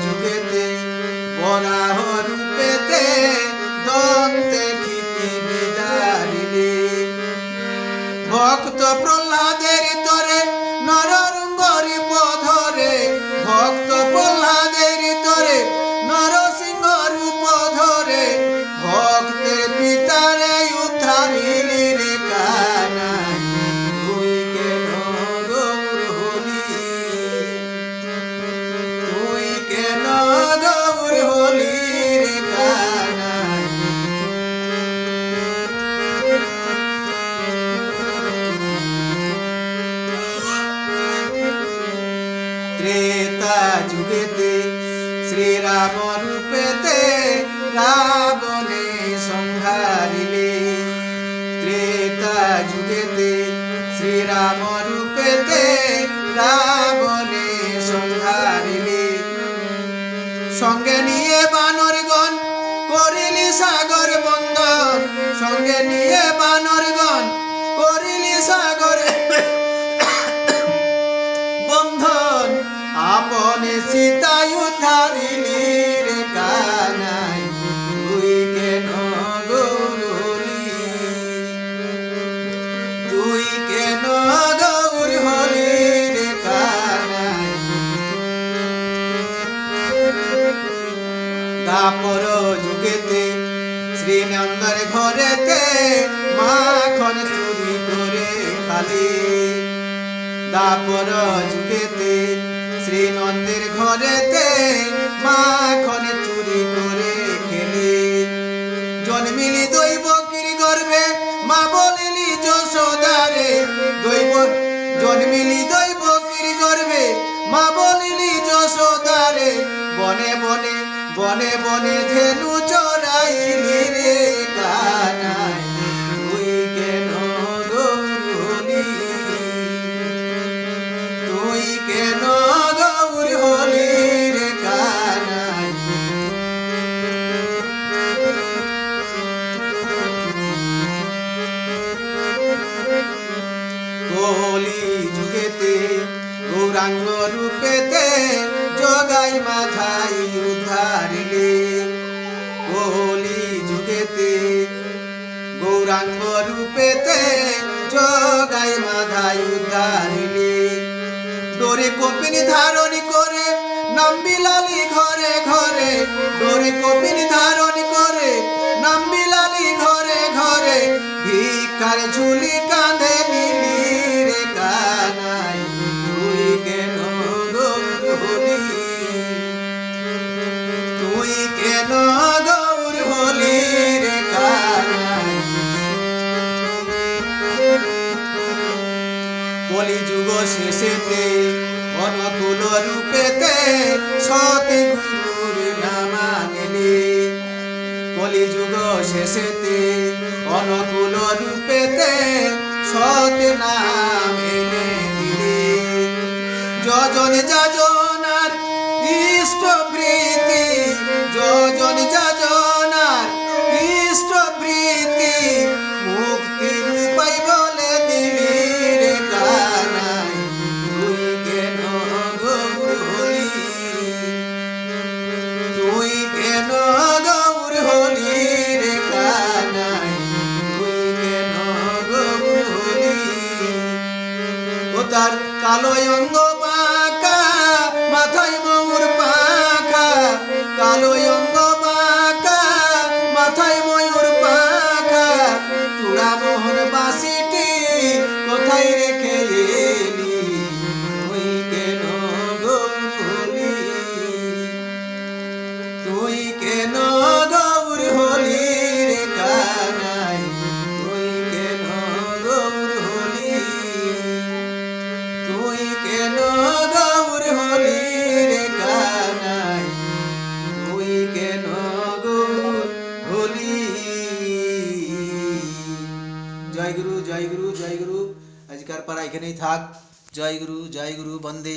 যুগেতে বরাহ রূপেতে দন্তে ক্ষিতি বিদারিলে ভক্ত প্রহ্লাদের তরে নরসিংহরি পধরে ভক্ত প্রহ্লাদের তরে নরসিংহ রূপ ধরে ভক্তের পিতারে উদ্ধারিলি রে কানাই তুই কেন গৌর হলি তুই কেন গৌর হলি রে কানাই ত্রেতা যুগেতে শ্রীরাম রূপেতে রাবণে সংহারিলে ত্রেতা যুগেতে শ্রীরাম রূপেতে রাবণে সংহারিলে সঙ্গে নিয়ে বানরগণ করিলি সাগর বন্দন সঙ্গে নিয়ে বানরগণ করিলি সাগর বন্ধন আপনে সীতায় উদ্ধারিলি রে কানাই তুই কেন গৌর হলি তুই কেন গৌর হলি রে কানাই দাপর যুগেতে শ্রীনন্দর ঘরেতে মাখন চুরি করে খালি দাপর যুগেতে শ্রীনন্দের ঘরেতে মাখন চুরি করে খেলি জন্মিলি দৈবকীর গর্ভে মা বলিলি যশোদারে জন্মিলি দৈবকীর গর্ভে মা বলিলি যশোদারে বনে বনে বনে বনে ধেনু চড়াইলি রে কানাই তুই কেন গৌর হলি তুই কেন গৌর হলি রে কানাই কলি যুগেতে গৌরাঙ্গ রূপেতে জগাই মাথাই উদ্ধারিলে কলি যুগেতে গৌরাঙ্গ রূপেতে জগাই মাথাই উদ্ধারিলে ডোরে কপিনী ধারণ করে নাম বিলালি ঘরে ঘরে ডোরে কপিনী ধারণ করে নাম বিলালি ঘরে ঘরে ভিক্ষার ঝুলি কাঁধে নিলি রে কানাই তুই কেন গৌর হলি তুই কেন গৌর হলি রে কানাই কলিযুগ শেষেতে অনুকূল রূপেতে সতী গুরুর নামানিলি কলিযুগ শেষেতে অনুকূল রূপেতে সতী নাম এনে দিলি যজন যাজনার ইষ্ট প্রীতি যজন যাজনার ইষ্ট প্রীতি মুক্তির উপায় বলে দিলি রে কানাই তুই কেন গৌর হলি তুই কেন গৌর হলি রে কানাই তুই কেন গৌর হলি ও তার কালো অঙ্গ বাঁকা মাথায় ময়ূর পাখা কালো অঙ্গ বাঁকা মাথায় ময়ূর পাখা চূড়া মোহন বাঁশিটি কোথায় রেখে এলি তুই কেন গৌর হলি তুই কেন গৌর হলি রে কানাই তুই কেন গৌর হলি তুই কেন গৌর হলি রে কানাই তুই কেন গৌর হলি জয় গুরু জয় গুরু জয় গুরু আজকার পারা এখানেই থাক জয় গুরু বন্দে।